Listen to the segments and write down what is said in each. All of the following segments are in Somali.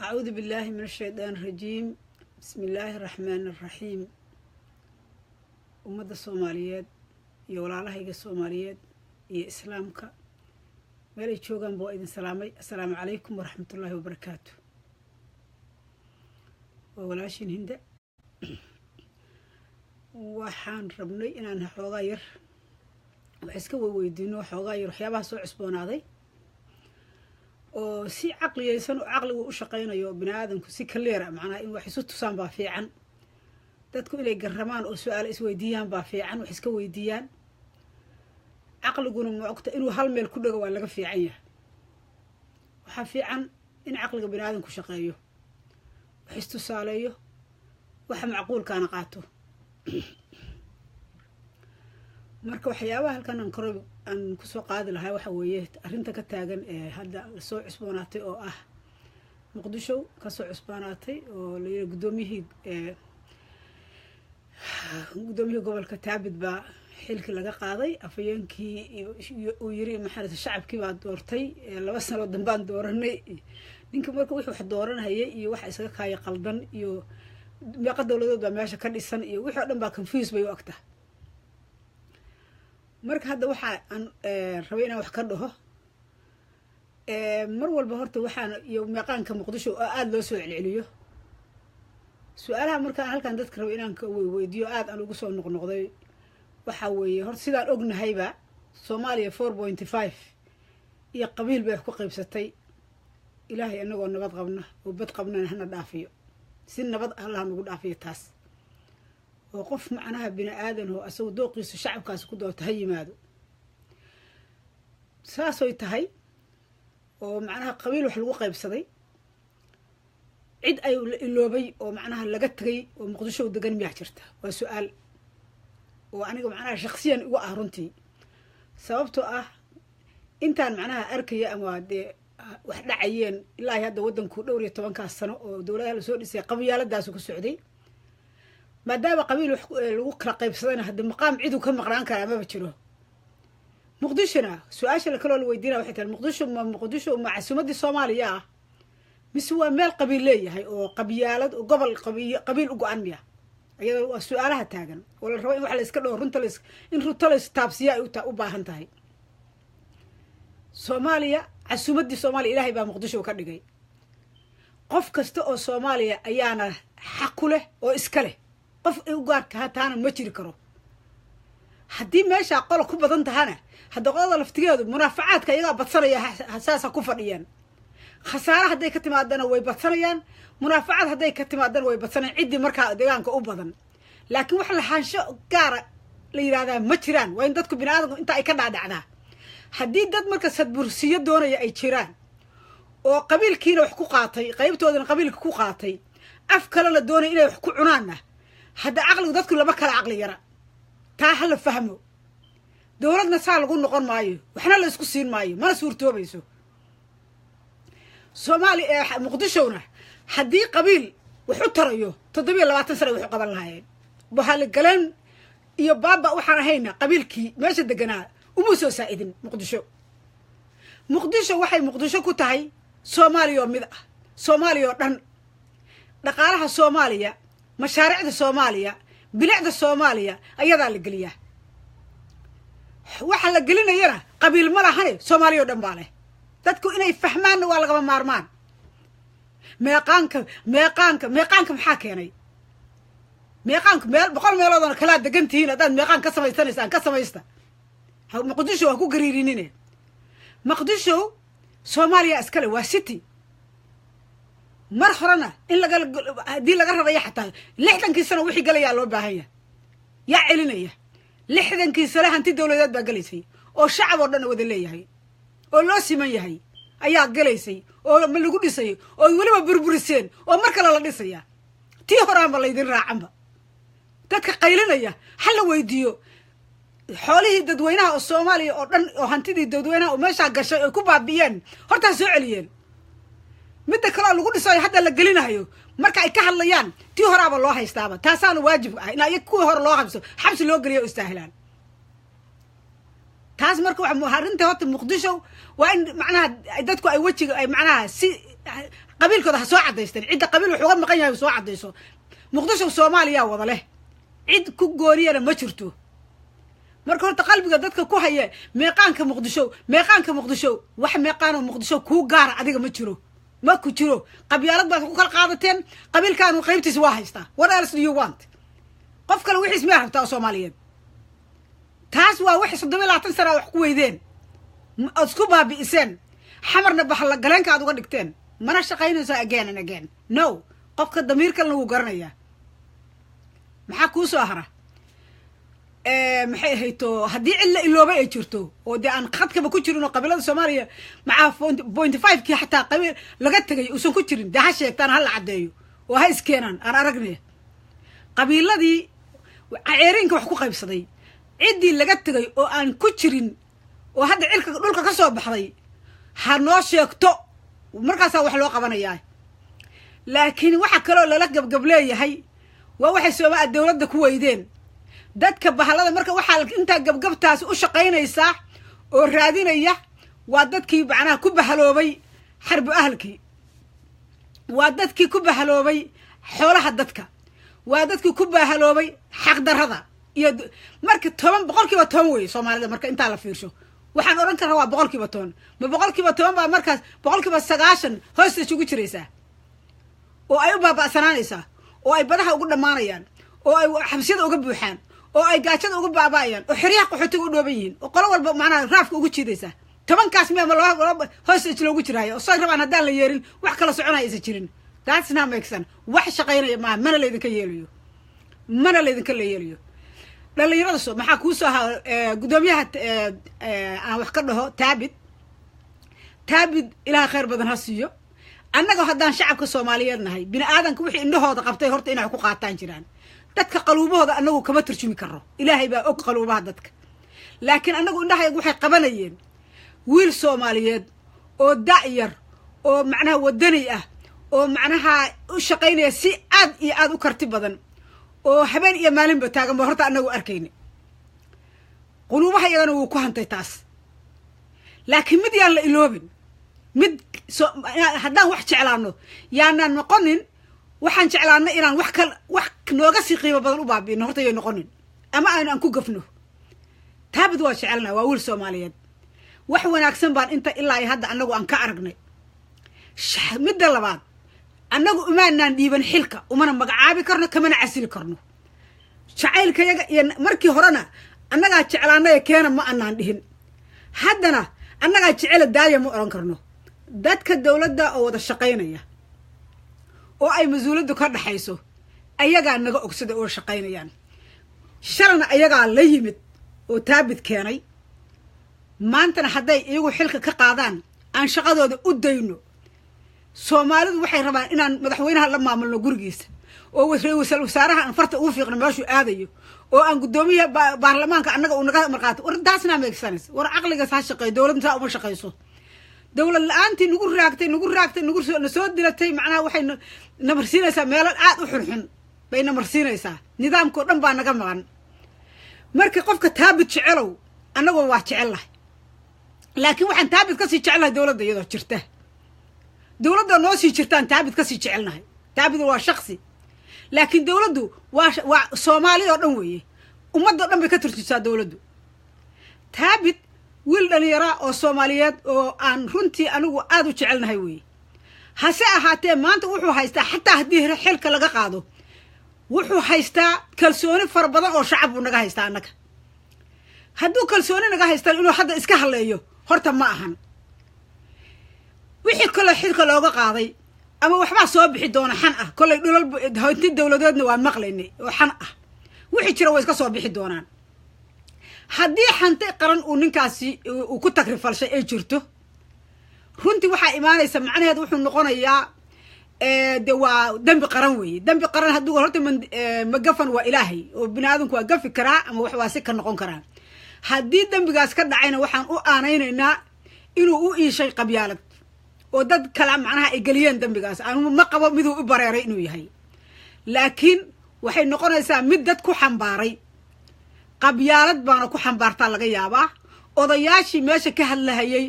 أعوذ بالله من الشيطان الرجيم. بسم الله الرحمن الرحيم. أمة الصوماليات يا walaalahayga الصوماليات يا إسلامك مالي جوجان بو إذن سلامي. السلام عليكم ورحمة الله وبركاته. وولاشين هند waxaan rabnay inaan xoogaa yar wax iska weydiino xoogaa yar waxyaabaha soo cusboonaaday oo si caqliyeysan oo caqligu u shaqeynayo bini'aadamku si kaleer macnaa in wax isu tusaan baa fiican dadku inay garamaan oo su'aal is weydiiyaan baa fiican wax iska weydiiyaan caqliguna ma ogta inuu hal meel ku dhago waa laga fiican yahay waxa fiican in caqliga bini'aadamku shaqeeyo wax is tusaaleeyo waxa macquulkaana qaato marka waxyaabaha halkan aan ku soo qaadi lahaa waxa weeye arrinta ka taagan ee hadda soo cusboonaatay oo ah muqdisho ka soo cusboonaatay oo la yiri gudoomiyihii gobolka Taabid baa xilkii laga qaaday afayeenkii uu yiri maxamed shacabkii baa doortay 2 sano dambaan dooranay ninka marka wuxuu wax dooranayay iyo waxa isaga kaaya qaldan iyo meeqa dawladood baa meesha ka dhisan iyo wixii dhan baa confuse bay u agtaa marka hadda waxa aan rabay inaan wax ka dhaho mar walba horta waxaan iyo meeqaanka muqdisho oo aad loo soo celceliyo su'aalaha markaan halkan dadka rabay inaan ka weydiiyo aad aan ugu soo noqnoqday waxa weeye horta sidaan ognahayba Soomaaliya 4.5 iyo qabiil bay ku qaybsatay ilaahay anagoo nabad qabna oo bad qabna hana dhaafiyo si nabad Allah nagu dhaafiyo taas oo qof macnaha bini'aadan oo asagu dooqiisa shacabkaas ku doorta yimaado saasoy tahay oo macnaha qabiil wax lagu qaybsaday cid ay iloobay oo macnaha laga tagay oo muqdisho degan miyaa jirta waa su'aal oo aniga macnaha shakhsiyan ugu ah runtii sababtoo ah intaan macnaha arkaya ama wax dhacayeen ilaa hadda wadanku dhowr iyo 10 sano oo dawladda la soo dhisay qabyaaladaas ku socday maadaama qabiil wax lagu kala qaybsadana hadda maqaam cid uu ka maqnaan kara ma jiro muqdishona su'aasha la kala weydiinaa waxay tahay muqdisho ma caasimada Soomaaliya mise waa meel qabiil leeyahay oo qabyaalad oo gobol qabiil u go'an miya ayada waa su'aalaha taagan oo la rabo in wax la iska dhoo runta la taabsiya ay u baahan tahay Soomaaliya caasimada Soomaaliya ilaahay baa muqdisho ka dhigay qof kasta oo Soomaaliya ayaana xaq u leh oo iska leh qof ay u gaar ka taana ma jiri karo haddii meesha qolo ku badan tahana hadda qolada laftigeedu munaafacaadka iyaga badsanaya hasaasa ku fadhiyaan khasaare haday ka timaadana way badsanayaan munaafacaad haday ka timaadana way badsanayaan cidii marka deegaanka u badan laakiin wax la haansho gaar la yiraahdaa ma jiraan waa in dadku bini'aadamku inta ay ka dhaadhacdaa haddii dad marka sadbursiyo doonaya ay jiraan oo qabiilkiina wax ku qaatay qaybtoodana qabiilka ku qaatay af kale la doonay inay wax ku cunaana hadda aqligu dadku lama kala aqli yara taa hal fahmo dawladna saa lagu noqon maayo waxna la isku siin maayo ma suurtoobayso Soomaaliya muqdishona haddii qabiil wax u tarayo 720 sano wax qaban lahaayeen bahal galeen iyo baaba waxaan ahayna qabiilkii meesha deganaa uma soo saacidin muqdisho waxay muqdisho ku tahay Soomaaliya mid ah Soomaaliya dhan dhaqaalaha Soomaaliya mashaariicda Soomaaliya bilicda Soomaaliya ayadaa la galiyaa waxa la gelinayana qabiil ma lahayn Soomaaliya dhan baa leh dadku inay fahmaan waa laga maarmaan meeqaanka maxaa keenay meeqaanka meel 100 meeloodana kala degantihiin hadaan meeqaan ka samaysanaysan ka samaysta muqdisho waa ku gariirinine muqdisho Soomaaliya iskale waa city mar horena in hadii laga rabay xataa 60 sano wixii galaya loo baahan yahay yaa celinaya 60 sano hanti dawladeed baa galaysay oo shacab oo dhan wada leeyahay oo loo siman yahay ayaa galaysay oo ma lagu dhisay oo waliba burburiseen oo mar kale la dhisaya tii horaanba la idin raacanba dadka qaylinaya hal la weydiiyo xoolihii dadweynaha oo Soomaaliya oo dhan oo hantidii dadweynaha oo meesha gashay ay ku baabiyeen horta soo celiyeen midda kale lagu dhisay hadda la gelinayo marka ay ka hadlayaan tii horaaba loo haystaaba taasaan waajib ah in ay ku hor loo qabso xabsi loo galiyo istaahilaan taas marka waxa arinta horta muqdisho waa in macnaha dadku ay wajiga ay macnaha si قبيل كده سو عديستين عدة قبيل وحوغان مقايا سو عديسو مقدشو سوماليا وضا له عد كو غوريا ما جرتو marka horta qalbiga dadka ku haya meeqaanka muqdisho wax meeqaan oo muqdisho ku gaar adiga ma jiro ma ku jiro qabyaalad baad ku kala qaadateen qabiilkaan uu qaybtiisa waa haystaa what else do you want qof kale wixii isma rabtaa Soomaaliyeed taas waa wax 20 sano wax ku weydeen isku baabi'iseen xamarna baxla galeenka aad uga dhigteen mana shaqaynayso again and again no qofka damiirka lagu garanaya maxaa ku soo hara maxay hayto hadii illa ilooba ay jirto oo de aan khadkaba ku jirin oo qabiilada Soomaaliya maca 0.5 ki xataa qabiil laga tagay oo san ku jirin de ha sheegtaan hal cadeeyo oo ha iskeenan aan aragnay qabiiladii ceerinka wax ku qaybsaday cidii laga tagay oo aan ku jirin oo hadda cilka dhulka ka soo baxday ha noo sheegto markaas wax loo qabanayaa laakiin waxa kale oo la gabgableeyahay waa waxay Soomaaliya dawladda ku weydeen dadka bahalada marka waxa inta gabgabtaas u shaqeynaysa oo raadinaya waa dadkii macnaha ku bahaloobay xarb ahlkii waa dadkii ku bahaloobay xoolaha dadka waa dadkii ku bahaloobay xaq darrada iyo marka 10% way Soomaalida marka inta la fiirsho waxaan oran karaa waa 10% ma 10% baa markaas 90% hoosta ugu jiraysa oo ay u baaba'sanaanaysa oo ay badaha ugu dhamaanayaan oo ay xabsiyada uga buuxaan oo ay gaajada uga baabaayaan oo xiriyaha qaxootiga u dhooban yihiin oo qolo walba macnaha raafka ugu jiidaysa 10kaas ma laba hoosta loogu jiraayo oo soo rabaan hadaan la yeerin wax kala soconaya isa jirin that's not make sense wax shaqeynaya ma mana leedinka yeelayo dhalinyarada soo maxaa ku soo gudoomiyaha aan wax ka dhaho taabid ilaahay khayr badan ha siiyo annaga haddaan shacabka Soomaaliyeed nahay bini aadanka wixii indhahooda qabtay horta inay ku qaataan jiraan dadka qaluubahooda annagu kama turjumi karo ilaahay baa og qaluubaha dadka laakiin annagu indhahayagu waxay qabanayeen wiil Soomaaliyeed oo da'yar oo macnaha wadani ah oo macnaha u shaqeynaya si aad iyo aad u karti badan oo habeen iyo maalinba taagan ba horta annagu arkayna quluubaha iyagana wuu ku hantay taas laakiin mid yaan la iloobin mid haddaan wax jeclaano yaanaan noqonin waxaan jeclaana inaan wax nooga sii qiimo badan u baabiino horta yay noqonin ama aan ku gafno taabid waa jecelnaa waa wiil Soomaaliyeed wax wanaagsan baan inta ilaa hadda annagu aan ka aragnay midda labaad annagu umaanaan dhiiban xilka umana magacaabi karno kamana casili karno jacaylkayaga iyo markii horena annagaa jeclaanay keena ma aanaan dhihin haddana annagaa jecel daaya ma oran karno dadka dawladda oo wada shaqeynaya oo ay masuuliyadu ka dhaxayso ayaga naga ogsada oo shaqeynayaan shalana ayaga la yimid oo taabid keenay maantana haday iyagu xilka ka qaadaan aan shaqadooda u dayno Soomaalidu waxay rabaan inaan madaxweynaha la maamulno gurigiisa oo wasaaraha aan farta ugu fiiqno meeshu aadayo oo aan gudoomiyaha baarlamaanka annaga uu naga marqaato war daasna ma egsanis war aqliga sa shaqeey dawladda uma shaqeyso dawlad la'aantii nagu raagtay soo dilatay macnaha waxay namarsiinaysaa meel aad u xurxun bay namarsiinaysaa nidaamka dhan baa naga maqan marka qofka taabid jecelow annagu waa jecelahay laakiin waxaan taabid ka sii jecelahay dawladda iyadoo jirta dawladda noo sii jirtaan taabid ka sii jecelnahay taabid waa shakhsi laakiin dawladdu waa Soomaaliya oo dhan weeye ummadda dhan bay ka turjisaa dawladdu taabid wiil dhalinyaro oo Soomaaliyeed oo aan runtii anigu aad u jecelnahay weeye hase ahaatee maanta wuxuu haystaa xataa haddii xilka laga qaado wuxuu haystaa kalsooni fara badan oo shacab uu naga haystaa annaga hadduu kalsooni naga haystaan inuu hadda iska haleeyo horta ma ahan wixii kale xilka looga qaaday ama waxba soo bixi doona xan ah kulay dhulal hanti dawladeedna waan maqlaynay oo xan ah wixii jira way iska soo bixi doonaan haddii xanta qaran uu ninkaasi uu ku takrifalshay ay jirto runtii waxaa imaanaysa macnaheedu wuxuu noqonayaa de waa dambi qaran weeye dambi qaran hadduu horta magafan waa ilaahay oo bini'aadanku waa gafi karaa ama wax waa si ka noqon karaa haddii dambigaas ka dhacayna waxaan u aanaynaynaa inuu u iishay qabyaalad oo dad kala macnaha ay galiyeen dambigaas aan ma qabo miduu u bareeray inuu yahay laakiin waxay noqonaysaa mid dad ku xambaaray qabyaalad baana ku xambaartaa laga yaabaa odayaashii meesha ka hadlahayay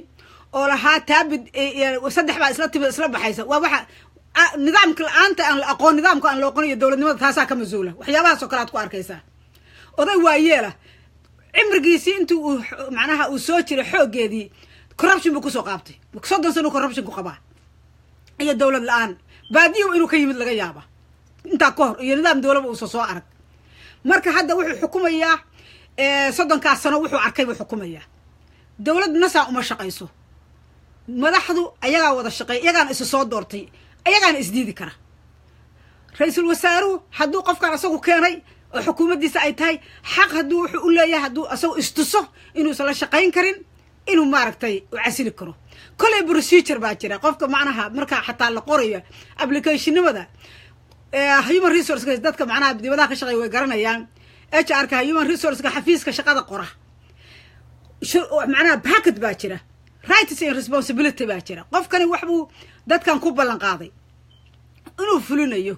oo lahaa taabid saddex baa isla timid isla baxaysa waa waxa nidaamka la'aanta aan la aqoon nidaamka aan la aqoon iyo dowladnimada taasaa ka masuula waxyaabahaas oo kale aad ku arkaysaa oday waayeela cimrigiisii intuu macnaha uu soo jiray xooggeedii corruption buu kusoo qaabtay 30 sano corruption ku qabaa iyo dowlad la'aan baadiyo inuu ka yimid laga yaaba intaa ka hor iyo nidaam dowladba uu soo arag marka hadda wuxuu xukumayaa 30 sano wuxuu arkay buu xukumayaa dowlad nasaa uma shaqayso madaxdu ayagaa wada shaqay ayagaan isu soo doortay ayagaan isdiidi kara ra'iisul wasaaruhu hadduu qofkan asagu keenay oo xukuumaddiisa ay tahay xaq hadduu wuxuu u leeyahay hadduu asagu istuso inuusan la shaqayn karin inuu maaragtay u casili karo kolay procedure baa jira qofka macnaha markaa xataa la qorayo applicationnimada human resource dadka macnaha dibadaha ka shaqeeya way garanayaan HR-ka human resource-ka xafiiska shaqada qora macnaha packet baa jira rights and responsibility baa jira qofkani wax buu dadkan ku ballan qaaday inuu fulinayo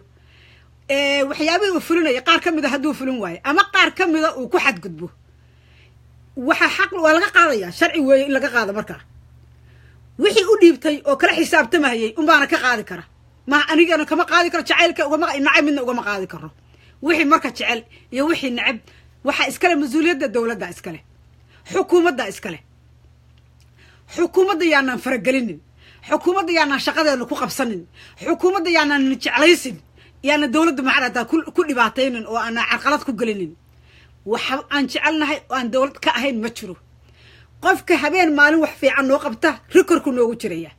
waxyaabihii uu fulinayo qaar ka mid a hadduu fulin waayo ama qaar ka mida uu ku xadgudbo waxa xaq waa laga qaadaya sharci weeye in laga qaado markaa wixii u dhiibtay oo kala xisaabtamahayay unbaana ka qaadi kara ma anigana kama qaadi karo jacaylka ugama nacay midna ugama qaadi karo wixii marka jecel iyo wixii nacab waxa iskale mas-uuliyadda dowladda iskale xukuumadda iskale xukuumadda yaanaan faragelinin xukuumadda yaanaan shaqadeena ku qabsanin xukuumadda yaanaan jeclaysin yaana dowladda macrada ku dhibaataynin oo aan carqalad ku gelinin waxa aan jecelnahay oo aan dowlad ka ahayn ma jiro qofka habeen maalin wax fiican noo qabta rekorku noogu jiraya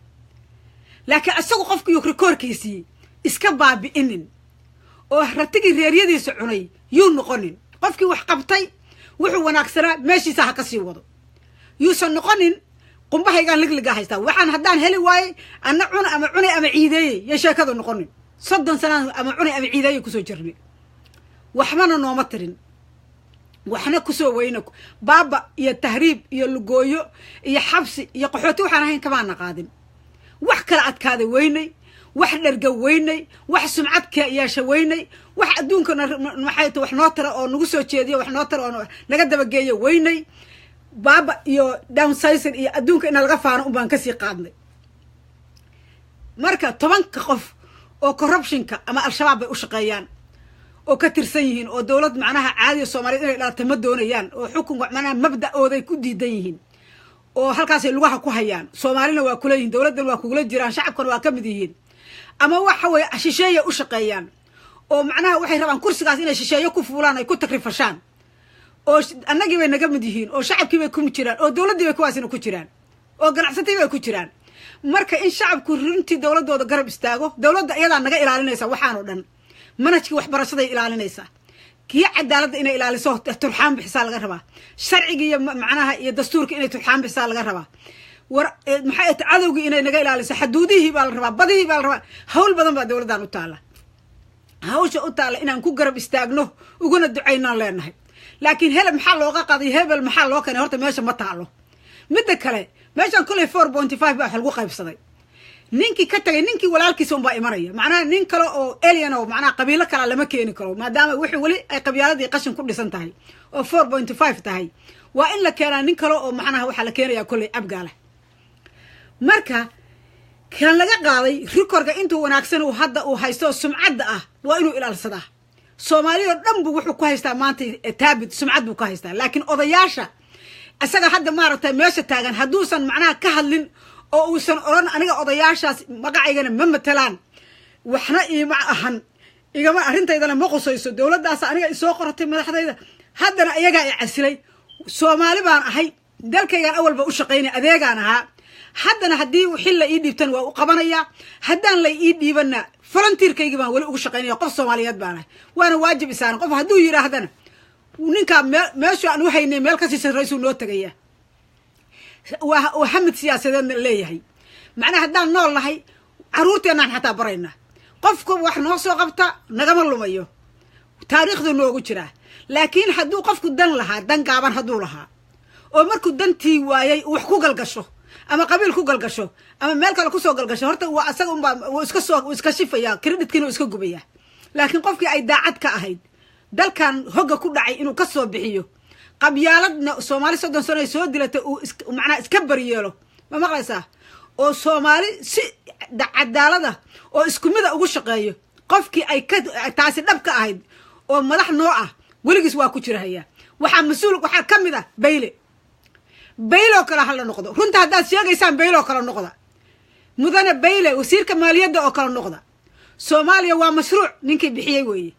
laakiin asagu qofkii rekorkiisii iska baabi'inin oo ratigii reeryadiisa cunay yuu noqonin qofkii wax qabtay wuxuu wanaagsanaa meeshiisa ha ka sii wado yuusan noqonin qumbahaygaan ligliga haystaa waxaan haddaan heli waayey ana cuna ama cunay ama ciideeyey yo sheekada noqonin 30 sanaan ama cunay ama ciideeyey kusoo jirnay waxbana nooma tirin waxna kusoo weyna baaba iyo tahriib iyo lugooyo iyo xabsi iyo qaxooti waxaan ahayn kamaana qaadin wax kala adkaada weynay wax dharga weynay wax sumcadka yeesha weynay wax adduunkana maxay tahay wax noo tara oo nagu soo jeediyo wax noo tara oo naga dabageeyo weynay baaba iyo downsizing iyo adduunka in laga faano baan ka sii qaadnay marka 10 qof oo corruptionka ama al-shabaab bay u shaqeeyaan oo ka tirsan yihiin oo dowlad macnaha caadi Soomaaliyeed inay dhalato ma doonayaan oo xukun macnaha mabda'ooday ku diidan yihiin oo halkaas ay lugaha ku hayaan Soomaalina waa kula yihiin dowladdan waa kugula jiraan shacabkana waa ka mid yihiin ama waxa way shisheeye u shaqeeyaan oo macnaha waxay rabaan kursigaas inay shisheeye ku fuulaan ay ku takrifashaan oo annagii bay naga mid yihiin oo shacabkii bay ku jiraan oo dowladdii bay kuwaasina ku jiraan oo ganacsatii bay ku jiraan marka in shacabku runtii dowladooda garab istaago dowladda iyadaa naga ilaalinaysa waxaan oo dhan manhajkii waxbarashaday ilaalinaysaa kii cadaaladda inay ilaaliso turxaan bixisaa laga rabaa sharcigii iyo macnaha iyo dastuurka inay turxaan bixisaa laga rabaa war maxay cadowgii inay naga ilaaliso xaduudihii baa la rabaa badihii baa la rabaa hawl badan baa dowladdan u taala hawsha u taala inaan ku garab istaagno uguna ducaynaan leenahay laakiin helab maxaa looga qaday hebel maxaa loo keenay horta meesha ma taalo midda kale meeshan kulay 4.5 baa lagu qaybsaday ninkii ka tagay ninkii walaalkiisa un baa imanaya macnaha nin kale oo alien oo macnaha qabiilo kale lama keeni karo maadaama wixii wali ay qabyaaladii qashin ku dhisan tahay oo 4.5 tahay waa in la keenaa nin kale oo macnaha waxa la keenayaa kulay abgaala marka kan laga qaaday rekorka intuu wanaagsan uu hadda uu haysto sumcadda ah waa inuu ilaalsadaa Soomaaliya dhan buu wuxuu ku haystaa maanta taabid sumcad buu ka haystaa laakiin odayaasha asaga hadda maaragtay meesha taagan hadduusan macnaha ka hadlin oo uusan oran aniga odayaashaas magacaygana ma matalaan waxna iima ahan igama arrintaydana ma qosayso dowladdaas aniga isoo qoratay madaxdayda haddana iyagaa i casilay Soomaali baan ahay dalkaygan awalba u shaqaynay adeegaan ahaa haddana haddii wixii la ii dhiibtan waa u qabanayaa haddaan la ii dhiibanna volunteerkaygii baan weli ugu shaqaynaya qof Soomaaliyeed baan ahay waana waajib isaan qof hadduu yiraahdana ninka meesha aan u haynay meel ka sii ra'iisul noo tagaya waa hamid siyaasadeedna leeyahay macnaha haddaan nool nahay caruurteenaan xataa barayna qofka wax noo soo qabta nagama lumayo taariikhdu noogu jiraa laakiin hadduu qofku dan lahaa dan gaaban hadduu lahaa oo markuu dantii waayay wax ku galgasho ama qabiil ku galgasho ama meel kale ku soo galgasho horta waa asaga un baa iska shifaya creditkiina iska gubaya laakiin qofkii ay daacad ka ahayd dalkan hogga ku dhacay inuu ka soo bixiyo qabyaaladna Soomaali 30 sano ay soo dilatay uu macnaha iska bariyeelo ma maqlaysaa oo Soomaali si cadaalada oo isku mid ah ugu shaqeeyo qofkii ay ka taasi dhabka ahayd oo madax noo ah weligiis waa ku jirahaya waxa mas'uul waxa kamid ah Bayle oo kala hal noqdo runta hadaad sheegaysaan Bayle oo kala noqda mudane Bayle wasiirka maaliyadda oo kala noqda Soomaaliya waa mashruuc ninkii bixiyay weeye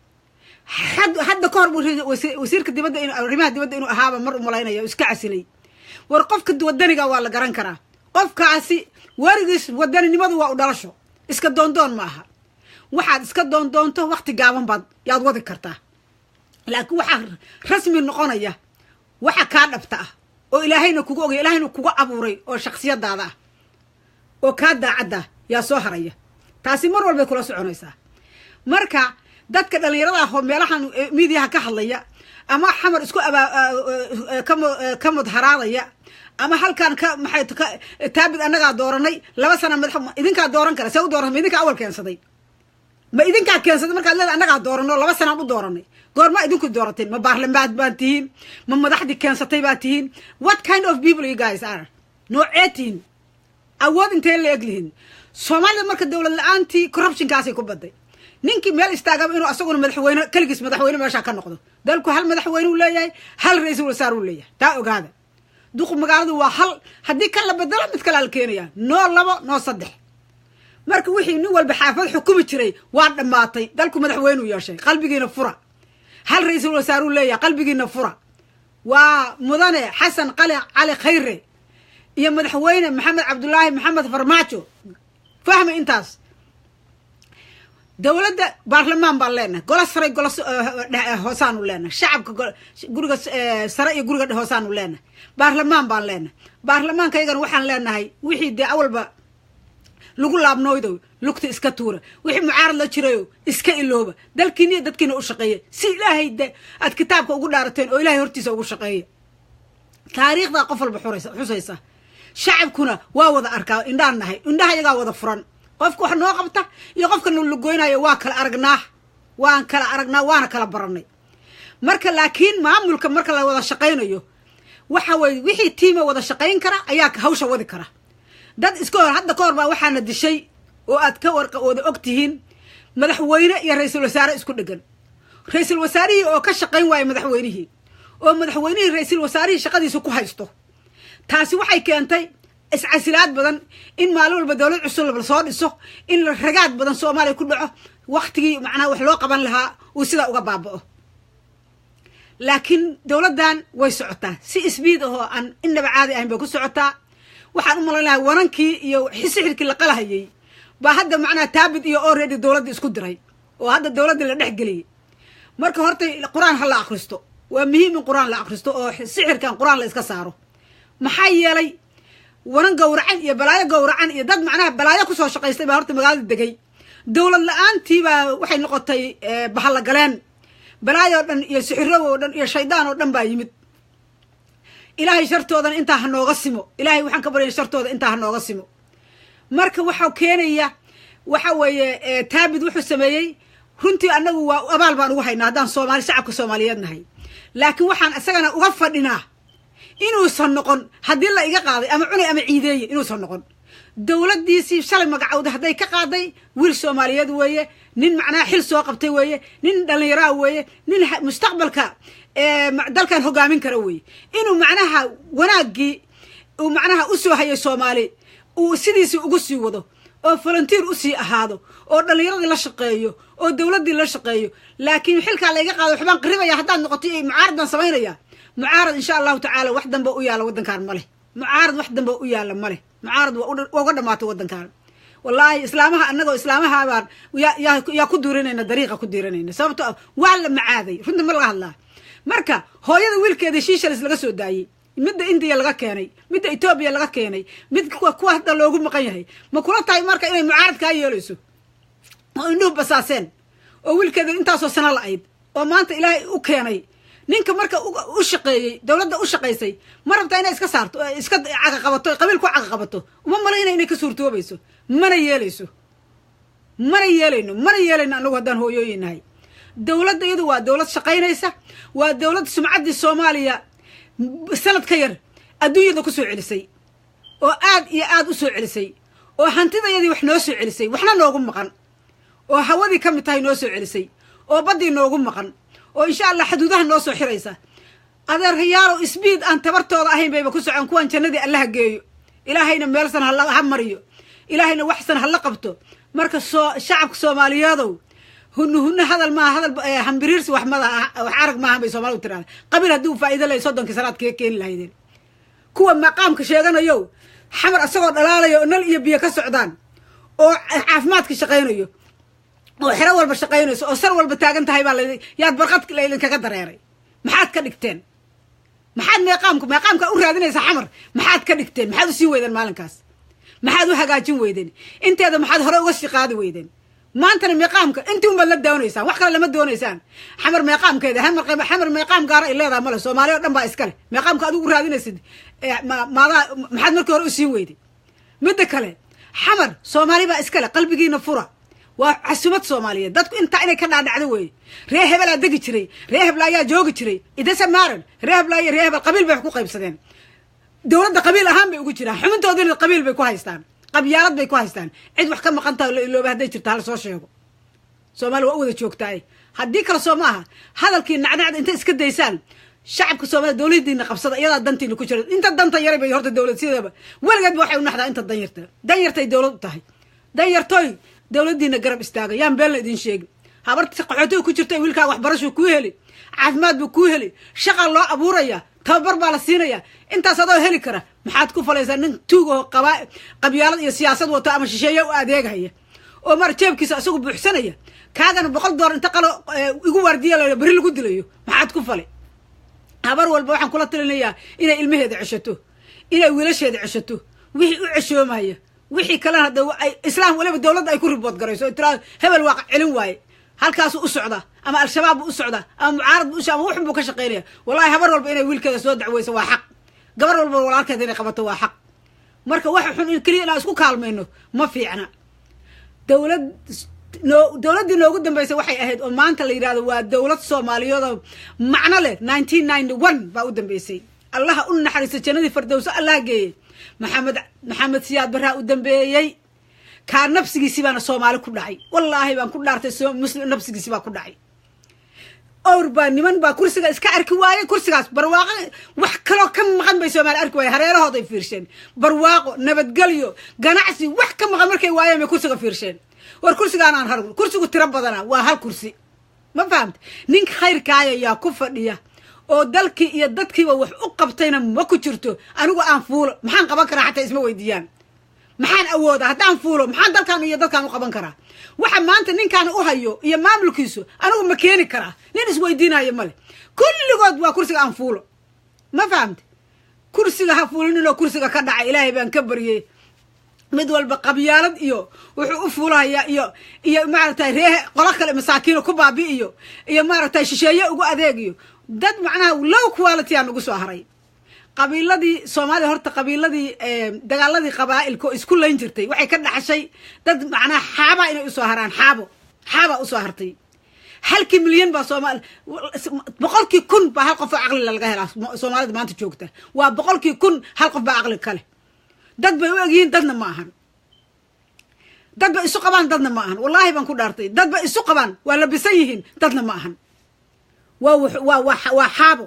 hadda ka hor wasiirka dibadda in arrimaha dibadda inuu ahaaba mar u malaynayo iska casilay war qofka wadaniga waa la garan karaa qofkaasi warigiis wadaninimadu waa u dhalasho iska doondoon ma aha waxaad iska doondoonto waqti gaaban baad yaad wadi kartaa laakiin waxa rasmi noqonaya waxa ka dhabta ah oo ilaahayna kugu ogay ilaahayna kugu abuuray oo shakhsiyadaada ah oo ka daacada yaa soo haraya taasi mar walba kula soconaysaa marka dadka dhalinyarada ah oo meelahan miidiyaha ka hadlaya ama xamar isku ka mudharaadaya ama halkan ka maxay taabid anaga dooranay 2 sano madax idinka dooran kara soo dooran idinka awal keensaday ma idinka keensaday marka leedahay anaga doorano 2 sano u dooranay goorma idinku doorateen ma baarlamaad baan tihiin ma madaxdii keensatay baa tihiin what kind of people you guys are no 18 awood intee la eglihin Soomaaliya marka dawlad la'aantii corruption kaasay ku baday ninkii meel istaagay inuu asaguna madaxweyne kaligiis madaxweyne meesha ka noqdo dalku hal madaxweyne uu leeyahay hal ra'iisul wasaare uu leeyahay taa ogaada duq magaaladu waa hal hadii kala bedelo mid kala keenaya no 2 no 3 marka wixii nin walba xaafad xukumi jiray waa dhamaatay dalku madaxweyne uu yeeshay qalbigiina fura hal ra'iisul wasaare uu leeyahay qalbigiina fura waa mudane xasan cali khayre iyo madaxweyne maxamed cabdullaahi maxamed farmaajo fahma intaas dawladda baarlamaan baan leenahay golo sare golo hoosaan u leenahay shacabka guriga sare iyo guriga hoosaan u leenahay baarlamaan baan leenahay baarlamaanka iyagan waxaan leenahay wixii de awalba lagu laabnooydo lugta iska tuura wixii mucaarad la jirayo iska ilooba dalkiina dadkiina u shaqeeya si ilaahay aad kitaabka ugu dhaarateen oo ilaahay hortiisa ugu shaqeeya taariikhda qof walba xusaysa shacabkuna waa wada arkaa indhaha iyaga wada furan qofku wax noo qabta iyo qofka noo goynayo waa kala aragnaa waana kala baranay marka laakiin maamulka marka la wada shaqeynayo waxa way wixii tiim wada shaqeyn kara ayaa hawsha wadi kara dad iska hor hadda ka hor baa waxaana dishay oo aad ka warqooda ogtihiin madaxweyne iyo ra'iisul wasaare isku dhagan ra'iisul wasaarihi oo ka shaqeyn waay madaxweynihii oo madaxweynihii ra'iisul wasaarihi shaqadiisa ku haysto taasi waxay keentay iscasilaad badan in maalin walba dawlad cusub la soo dhiso in la ragaad badan Soomaaliya ku dhaco waqtigii macnaa wax loo qaban lahaa uu sida uga baabao laakiin dawladdan way socotaa si isbiid ah oo aan inaba caadi ahayn bay ku socotaa waxaan u maleynayaa warankii iyo xisixirkii la qalahayay ba hadda macnaa taabid iyo already dawladda isku diray oo hadda dawladda la dhex geliyay marka horta quraan hal la akhristo waa muhiim in quraan la akhristo oo sixirkan quraan la iska saaro maxay yeelay waran gowracan iyo balaayo gowracan iyo dad macnaha balaayo ku soo shaqaystay baa horta magaalada degay dawlad la'aantii baa waxay noqotay bahal galeen balaayo dhan iyo sixirro dhan iyo shaydaan oo dhan baa yimid ilaahay shartoodan inta ha nooga simo ilaahay waxaan ka baryaa shartooda inta ha nooga simo marka waxa keenaya waxa weeye taabid wuxuu sameeyay runtii anagu waa abaal baan ugu haynaa hadaan Soomaali shacabka Soomaaliyeed nahay laakiin waxaan asagana uga fadhinaa inuu san noqon hadii la iga qaaday ama cunay ama ciideeyay inuu san noqon dawladdiisii shalay magacawda haday ka qaaday wiil Soomaaliyeed weeye nin macnaa xil soo qabtay weeye nin dhalinyaro weeye nin mustaqbalka dalkan hogaamin kara weeye inuu macnaha wanaagii uu macnaha u soo hayay Soomaali uu sidiisii ugu sii wado oo volunteer u sii ahaado oo dhalinyarada la shaqeeyo oo dawladda la shaqeeyo laakiin xilka la iga qaado waxbaan qaribaya hadaan noqoto mucaaradan sameynaya mucaarad insha Allah ta'ala wax danba u yaala wadankan male mucaarad wax danba u yaala male mucaarad waa uga dhamaatay wadankan wallahi islaamaha anagoo islaamaha baan ya ku duurinayna dariiqa ku diiranayna sababtoo waa la macaaday runta ma laga hadlaa marka hooyada wiilkeeda shiishalis laga soo daayay midda India laga keenay midda Ethiopia laga keenay mid kuwa hadda loogu maqan yahay ma kula tahay marka inay mucaarad ka yeelayso oo inuu basaaseen oo wiilkeeda intaas oo sano la'ayd oo maanta ilaahay u keenay ninka marka u shaqeeyay dawladda u shaqeysay ma rabta inay iska saarto iska caga qabato qabiil ku caga qabato uma maleeyna inay ka suurtoobayso mana yeelayso mana yeelayno anagu hadaan hooyooyinahay dawladda iyadu waa dawlad shaqeynaysa waa dawlad sumcaddii Soomaaliya sanad ka yar adduunyada ku soo celisay oo aad iyo aad u soo celisay oo hantidayadii wax noo soo celisay waxna noogu maqan oo hawadii ka mid tahay noo soo celisay oo baddii noogu maqan oo insha allah xuduudaha noo soo xiraysa adeerhayaalow isbiid aan tabartooda ahayn bayba ku socon kuwan jannadii allaha geeyo ilaahayna meelsan ha mariyo ilaahayna waxsan ha la qabto marka shacabka soomaaliyeedow hunna hadal maaha hadal hambiriirsi wax arag maahan bay soomaalidu tiraada qabiil haddii uu faa'iido lahay 30 sanaad kaga keeni lahaydeen kuwa maqaamka sheeganayo xamar asagoo dhalaalayo nal iyo biyo ka socdaan oo caafimaadka shaqaynayo oo xero walba shaqaynayso oo sar walba taagan tahay baa yaad barqad leeyin kaga dareeray maxaad ka dhigteen maxaad maqaamka u raadinaysa xamar maxaad ka dhigteen maxaad u sii weydeen maalinkaas maxaad u hagaajin weydeen inteeda maxaad hore uga shaqaadi weydeen maantana maqaamka intii uma la doonaysaan wax kale lama doonaysaan xamar maqaamkeeda xamar maqaam gaar ay leedahay male Soomaaliya dhan baa iska leh maqaamka adigu u raadinaysid maxaad markii hore u sii weydeen midda kale xamar Soomaali baa iska leh qalbigiina fura waa casuumad Soomaaliyeed dadku inta inay ka dhaadhacdo weey ree hebel aad degi jiray ree hebel ayaa joogi jiray idasa maaran ree hebel qabiil bay ku qaybsadeen dawladda qabiil ahaan bay ugu jiraan xumintoodina qabiil bay ku haystaan qabyaalad bay ku haystaan cid wax ka maqan tahay loo baahaday jirta hal soo sheego Soomaali waa wada joogtaay haddii kala soo maaha hadalkii nacnacda inta iska daysaan shacabka Soomaali dawladdiina qabsada iyada dantiina ku jira inta danta yaray bay horta dawlad sideeba waligeed waxay u naxdaa inta danyartay dawlad u tahay danyartoy dawladdiina garab istaaga yaan beel la idin sheegin habarta qaxootiga ku jirta wiilkaaga waxbarasho ku heli caafimaad buu ku heli shaqa loo abuuraya tababar baa la siinaya intaas adoo heli kara maxaad ku falaysaa nin tuug oo qabyaalad iyo siyaasad wato ama shisheeye u adeegaya oo mar jeebkiisa asagu buuxsanaya kaagana $100 inta qalo igu waardiya la bari lagu dilayo maxaad ku falay habar walba waxaan kula talinayaa inay ilmaheeda ceshato inay wiilasheeda ceshato wixii u ceshoomaya wixii kale hada islaam waliba dawladda ay ku ribood garayso tira hebel waa celin waaye halkaas u socda ama al-shabaab u socda ama mucaarad u shaqo wuxuu ka shaqeynaya wallahi habar walba inay wiilkeeda soo dacwayso waa xaq gabar walba walaalkeeda inay qabato waa xaq marka waxa xun in kaliya isku kaalmayno ma fiicna dawladii noogu dambeysay waxay ahayd oo maanta la yiraahdo waa dawlad Soomaaliyeed macna leh 1991 baa u dambeysay allaha u naxariisto jannadii firdawsa allah geeyay maxamed siyaad barra u dambeeyay ka nafsigiisi baana Soomaali ku dhacay wallahi baan ku dhaartay muslim nafsigiisi baa ku dhacay awrba niman baa kursiga iska arki waayay kursigaas barwaaqo wax kale ka maqan bay Soomaali arki waayay hareerahooda ay fiirsheen barwaaqo nabadgelyo ganacsi wax ka maqan markay waayeen ay kursiga fiirsheen war kursigaan aan hargo kursigu tiro badana waa hal kursi ma fahamta ninka khayrka ayaa ku fadhiya oo dalkii iyo dadkiiba wax u qabtayna ma ku jirto anigu aan fuulo maxaan qaban karaa xataa isma weydiiyaan maxaan awooda haddaan fuulo maxaan dalkan iyo dadkan u qaban karaa waxa maanta ninkaan u hayo iyo maamulkiisu anigu ma keeni karaa nin isweydiinayo male kulligood waa kursiga aan fuulo ma fahamta kursiga ha fuulinoo kursiga ka dhacay ilaahay baan ka baryay mid walba qabyaalad iyo wuxuu u fuulaya iyo maaragtay ree qolo kale masaakiin ku baabi'iyo iyo maaragtay shisheeye ugu adeegiyo dad macnaha low quality aan ugu soo haray qabiiladii Soomaaliya horta qabiiladii dagaaladii qabaa'ilka isku layn jirtay waxay ka dhaxashay dad macnaha xaaba inay u soo haraan xaaba u soo hartay halkii milyan baa Soomaali 100,000 baa hal qof oo aqli laga helaa Soomaalida maanta joogta waa 100,000 hal qof baa aqli kale dad bay u egyihiin dadna ma ahan dad bay isu qabaan dadna ma ahan wallahi baan ku dhaartay dad bay isu qabaan waa la bisan yihiin dadna ma ahan waa xaabo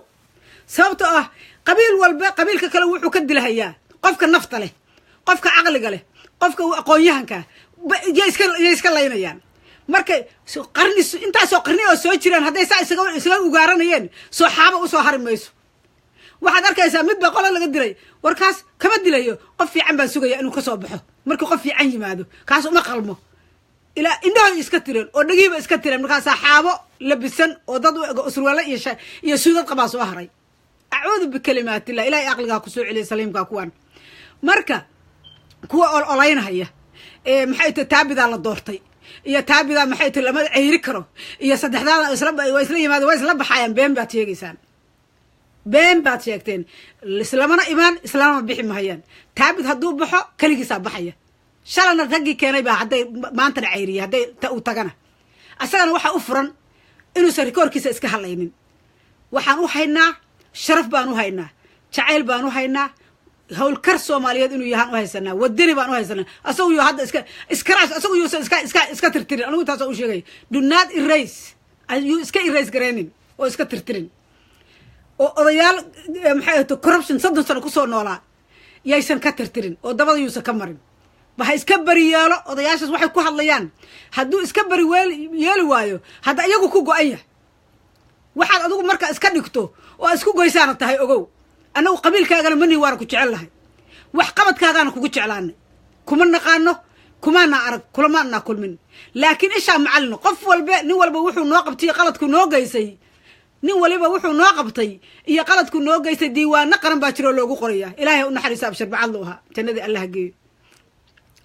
sababtoo ah qabiil walba qabiilka kale wuxuu ka dilahayaa qofka nafta leh qofka aqliga leh qofka aqoon-yahanka iska laynayaan marka qarni intaasoo qarni oo soo jiraan hadday saa isaga ugaaranayeen soo xaabo u soo hari mayso waxaad arkaysaa mid baa qola laga dilay warkaas kama dilayo qof fiican baan sugaya inuu ka soo baxo markii qof fiican yimaado kaas uma qalmo ilaa indhaha iska tireen oo dhagiiba iska tireen markaas xaabo labisan oo dad usruwala iyo suudad qaba soo haray a'uudu bi kalimatillah ilaahay aqliga ku soo celiyo saliimka kuwan marka kuwa olaynaya maxay taabida la doortay iyo taabida maxay lama ceyri karo iyo saddexdaad isla yimaado way isla baxayaan been baad sheegaysaan been baad sheegteen islamana imaan islaama bixi mahayaan taabid hadduu baxo kaligiisa baxaya shalana ragii keenay baa hadday maanta ceyriya hadday u tagana asagana waxa u furan inuu sarikoorkiisa iska halaynin waxaan u haynaa sharaf baan u haynaa jacayl baan u haynaa هول كرسو ماليات إنه يهان وهيسنا ودني بان وهيسنا أسوي يو هذا إسكراش أسوي يو إسكا ترتين أنا قلت أسوي شيء do not erase يو إسكا erase جرانين أو إسكا ترتين أو ريال محيط corruption صدق سنة كسر نولا يايسن كترتين أو دبل يوسف كمرين بها إسكبري يالو أو ضياش واحد كوه الليان هدو إسكبري ويل يالو وايو هذا يجو كوجو أيه واحد أدوق مركز إسكدكتو وإسكو جيسان تهاي أجو أنا وقبيل كأنا مني وارا كتشعلها وحقبت كأنا كتشعلاني كمان نقانو كمان نعرف كل ما ناكل من لكن إيش معلنا قف والبيت نوال بوحو نواقبتي قلت كنوا جيسي نوال بوحو نواقبتي هي قلت كنوا جيسي ديوان نقرن باشرو لوجو قرية إلهي ونحر حساب شرب علوها تندي الله جي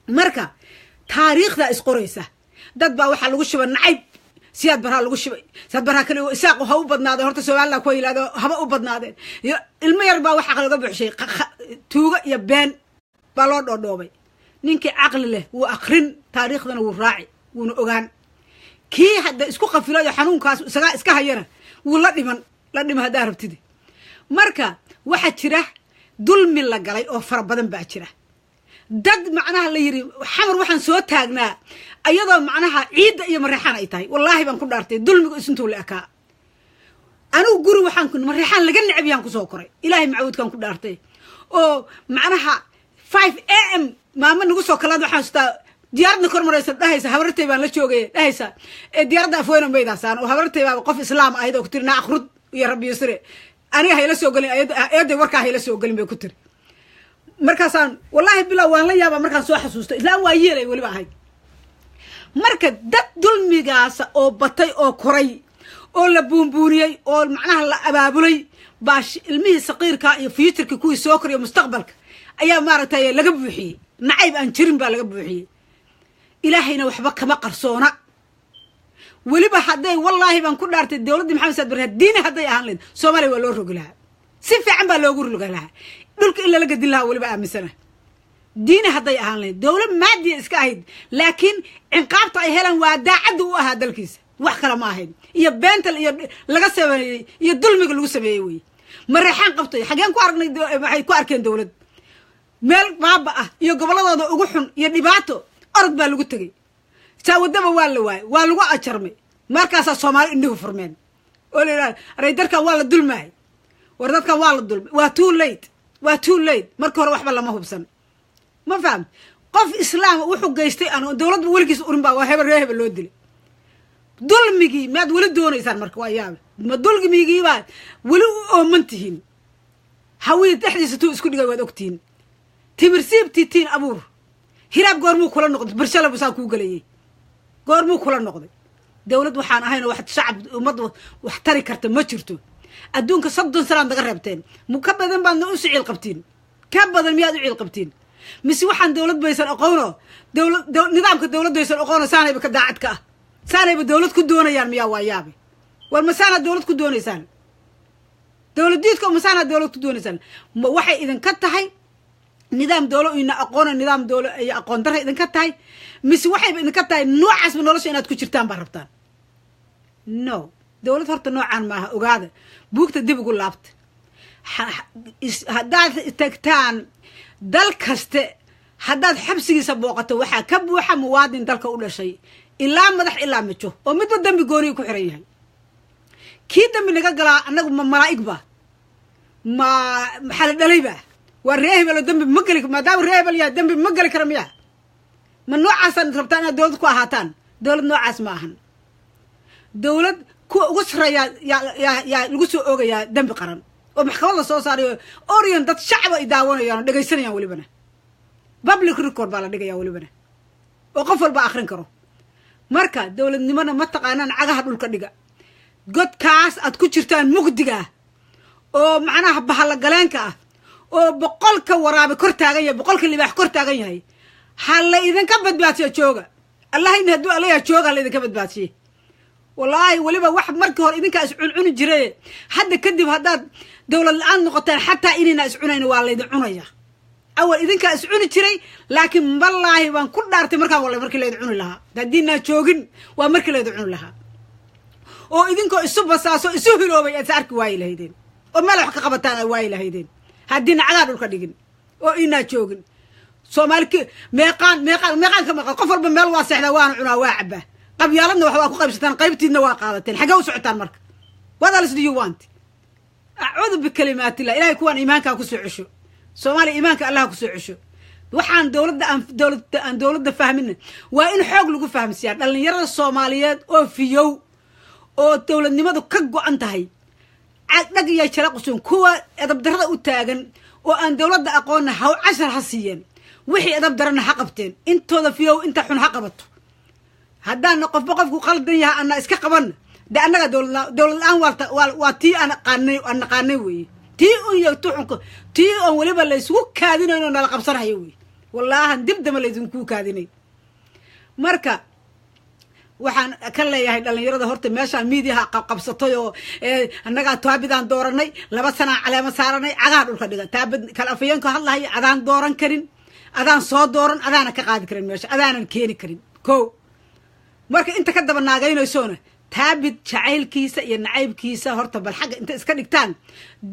مركا تاريخ ذا إسقريسة دد بقى وحلو وش بنعيب سياد برها لو شبي سياد برها كلي إساق وهو بدناده هرت سؤال لا كويل هذا هبا وبدناده المير با وحق لو قبح شيء توجا يبان بالود أدوبي نينك عقل له وأخرين تاريخنا وراعي ونوجان كي هذا إسكو قفلا يا حنون كاس إسكا هيرة ولا دم هذا ربتدي مركا واحد شرح دول من لقالي أو فرب بدن بعشرة دد معناها اللي يري حمر وحن صوت هاجنا أيضا معناها عيد يوم الريحان أيتاي والله بنكون دارتي دول مقسنتوا لأكا أنا وجرو وحن كن مريحان لقن عبيان كسوكري إلهي معود كان كون دارتي أو معناها 5 AM ما من نقول سوكلاد وحن ستا ديارنا كرمريس ده هيسا هبرتي بان لشوجي ده هيسا ديار ده فوين بيدا سان وهبرتي بان قف إسلام أيضا كتير نأخرد يا ربي يسري أنا هيلا سوقلين أيضا وركا هيلا سوقلين بكتير مركزان والله بلا وان لا يابا مركز سو حسوستay ilaa waa yeelay waliba ahay marka dad dulmigaas oo batay oo koray oo la buunbuuniyay oo macnaha la abaabulay baash ilmihi saqiirka iyo future-ka kuwii soo koriyo mustaqbalka ayaa maaragtay laga buuxiyay nacayb aan jirin baa laga buuxiyay ilaahayna waxba kama qarsoona waliba haday wallahi baan ku dhaartay dawladda maxamed saad barre diin haday ahaan leed Soomaaliya waa loo roglaha si fiican baa loogu roglaha دولك إلا لقد الله ولا بقى مسنة ديني هذي أهلنا دولة مادية إسكاهيد لكن عقابته هلا وداعد وهذا الكيس وحكلا ما هيد يبانت لقى يدل مقل وسبيوي مريحان قبطي حاجان كواركنا كواركين دولة مال ما بقى يقبل هذا أقولهم يدبعته أرض بالوجتي ساو الدم والوا أشرمي مركز الصومال إنه فرمان ولا ريدرك والله دول معي وردك والله دول وتو ليت marka hore waxba lama hubsan ma faham qof islaam wuxuu geystay aan dawladda waligiis urin baa waa hebel loo dilay dulmigi maad wali doonaysaan marka waa yaab ma dulmigi baa wali oo mantihin hawii taxdiisa tuu isku dhigay waad ogtiin timirsiibtiin abuur hiraab goormuu kula noqday barshada busaa ku galayay goormuu kula noqday dawlad waxaan ahayn wax shacab umad wax tari karta ma jirto adduunka 30 sano daga reebteen muka badan baan u sicil qabtiin ka badan miyaad u cil qabtiin mise waxaan dawlad baysan aqoono nidaamka dawladda baysan aqoono saanayba ka daacadka ah saanayba dawlad ku doonayaan miyaa waa yaabe war masaana dawlad ku doonaysaan dawladdiidka masaana dawlad ku doonaysaan waxay idin ka tahay nidaam dawlad ina aqoono nidaam dawlad ay aqoon darro idin ka tahay mise waxay idin ka tahay noocaas nolosha inaad ku jirtaan baa rabtaan no dawlad horta noocan maaha ogaada buugta dib ugu laabta haddaad tagtaan dal kaste haddaad xabsigiisa booqato waxaa ka buuxa muwaadin dalka u dhashay ilaa madax ilaa mijo oo midba dambi gooni ku xiran yahay kii dambi naga galaa annagu ma malaa'ig ba ma maxaa la dhalay ba waa ree hebel oo dambi ma geli maadaama ree hebel yaa dambi ma geli kara miyaa ma noocaasaan rabtaan inaad dawlad ku ahaataan dawlad noocaas ma ahan dawlad kuwa ugu sarreeya yaa lagu soo oogayaa dambi qaran oo maxkamad la soo saarayo orient dad shacaba ay daawanayaan oo dhagaysanayaan walibana public record baa la dhigayaa walibana oo qof walba akhrin karo marka dawladnimada ma taqaanaan cagaha dhulka dhiga godkaas aad ku jirtaan mugdiga oo macnaha bahalla galeenka ah oo boqolka waraabe kor taagan yahay boqolka libaax kor taagan yahay hal la idinka badbaadiyo jooga allah in hadduu alla jooga la idinka badbaadiyo والله وليبا واحد مركه هور إذن كاس عن جري حد كذب هذا دولة الآن نقطة حتى إني ناس عنين والله إذن عنيا أول إذن كاس عن جري لكن بالله وان كل دارت مركه والله مركه لا يدعون لها تدينا شوقن ومركه لا يدعون لها أو إذن كاس السب ساسو سهلوا بيتارك وايل هيدين وما له حق قبتان وايل هيدين هدين عقار الكديجين oo ina joogin Soomaalki meeqaan ka maqal qof walba meel waa seexda waan cunaa waa cabaa qabyaaladna waxa ku qaybsataan qaybtiina waa qaadateen xagaa u socotaan marka what else do you want a'udhu bi kalimaati la ilaahay kuwan iimaanka ku soo cesho Soomaali iimaanka Allah ku soo cesho waxaan dawladda fahmin waa in xoog lagu fahamsiyaa dhalinyarada Soomaaliyeed oo fiyow oo dawladnimadu ka go'an tahay dhag iyo jara qusun kuwa edab darada u taagan oo aan dawladda aqoon haw 10 ha siiyeen wixii edab darana ha qabteen intooda fiyow inta xun ha qabato haddaan qofku qaldan yahay ana iska qaban da anaga dawlad aan waa tii aan qaanay weey tii iyo tuxunka tii oo waliba la isugu kaadinayno nala qabsanayo weey wallahi dibdama la idinku kaadinay marka waxaan ka leeyahay dhalinyarada horta meesha media qabsatay oo anaga taabidaan dooranay 2 sano caleema saaranay cagaa dhulka dhiga taabid kala afayeenka hadlahay adaan dooran karin adaan soo dooran adaana ka qaadi karin meesha adaanan keeni karin ko marka inta ka daba naagaynaysona taabid jacaylkiisa iyo nacaybkiisa horta bal xaga inta iska dhigtaan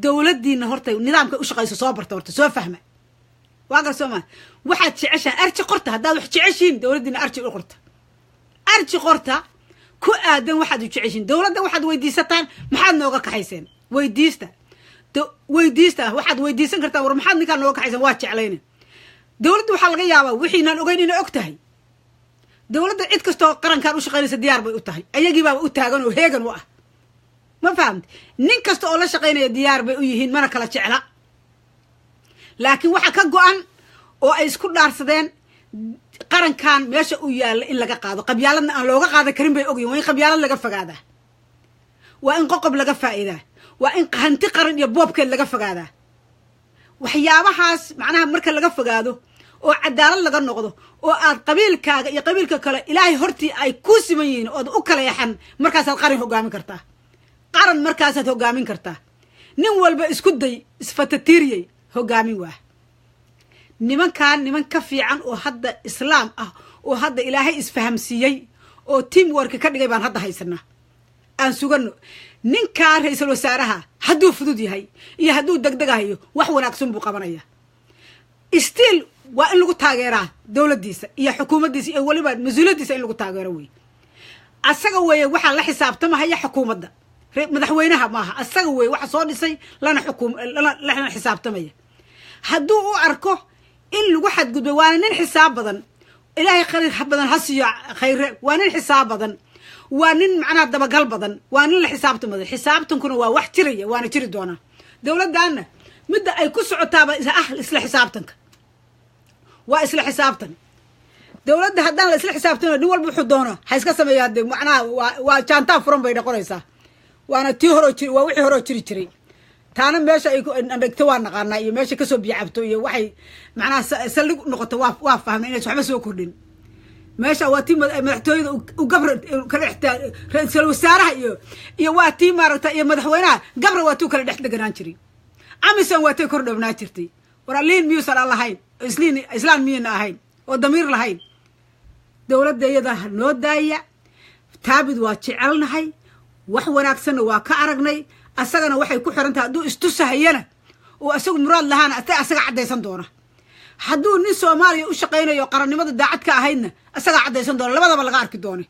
dawladdiina horta nidaamka u shaqeyso soo barta horta soo fahma waaga Soomaal waxaad jeceshaan arji qorta haddaad wax jeceshiin dawladdiina arji u qorta arji qorta ku aadan waxaad u jeceshiin dawladda waxaad weydiisataan maxaad nooga kaxayseen weydiista waxaad weydiisan kartaa war maxaad ninka nooga kaxaysan waa jeclayna dawladdu waxa laga yaabaa wixii aan ogeyn inay og tahay dawladda cid kasto qarankan u shaqeynaysa diyaar bay u tahay ayagii baa u taagan oo heegan u ah ma fahamti nin kasta oo la shaqeynaya diyaar bay u yihiin mana kala jecla laakiin waxa ka go'an oo ay isku dhaarsadeen qarankan meesha uu yaalo in laga qaado qabyaaladna aan looga qaada karin bay ogyihiin waa in qabyaalad laga fogaadaa waa in qoqob laga faa'iidaa waa in hanti qaran iyo boobkeed laga fogaadaa waxyaabahaas macnaha marka laga fogaado oo cadaalad laga noqdo oo aad qabiilkaaga iyo qabiilka kale ilaahay hortii ay ku siman yihiin oo u kala yaxan markaasaad qaran hogaamin kartaa qaran markaasaad hogaamin kartaa nin walba isku day isfatatiiriyay hogaamin waa niman ka fiican oo hadda islaam ah oo hadda ilaahay isfahamsiiyay oo teamwork ka dhigay baan hadda haysanaa aan sugano ninka ra'iisul wasaaraha hadduu fudud yahay iyo hadduu degdegayo wax wanaagsan buu qabanaya still waa in lagu taageeraa dawladdiisa iyo xukuumaddiisa iyo waliba mas'uuliyadiisa in lagu taageero weey asaga weeye waxa la xisaabtamaya xukuumadda madaxweynaha maaha asaga weeye waxa soo dhisay lana xisaabtamaya hadduu u arko in lagu xadgudbo waa nin xisaab badan ilaahay khayr badan hasiyo khayr waa nin xisaab badan waa nin macna dabagal badan waa nin la xisaabtamada xisaabtankuna waa wax jiraya waana jiri doona dawladdaana midda ay ku socotaaba isla xisaabtanka waa isla xisaabtan dawladda haddaan la isla xisaabtano nin walba wuxuu doono ha iska sameeyaa de macnaha waa jaantaa furan bay noqonaysaa waana tii hore waa wixii hore jiri jiray taana meesha ay dhigto waa naqaanaa iyo meesha kasoo biyacabto iyo waxay macnaha saldhig noqoto waa fahmay inaysan waxba soo kordhin meesha waa tii madaxtooyada u gabra kala dhextaa ra'iisul wasaaraha iyo waa tii maaragtay iyo madaxweynaha gabra waa tuu kala dhex deganaan jiray amisan waa tii kor dhabnaa jirtay waraliin miyuusan lahayn islaan miyana ahayn oo damiir lahayn dawladda iyada noo daaya taabid waa jecelnahay wax wanaagsanna waa ka aragnay asagana waxay ku xiran tahay hadduu istusahayana oo asagu muraad lahaana asaga caddaysan doona hadduu nin Soomaaliya u shaqeynayo qarannimada daacad ka ahaydna asaga caddaysan doona labadaba laga arki doona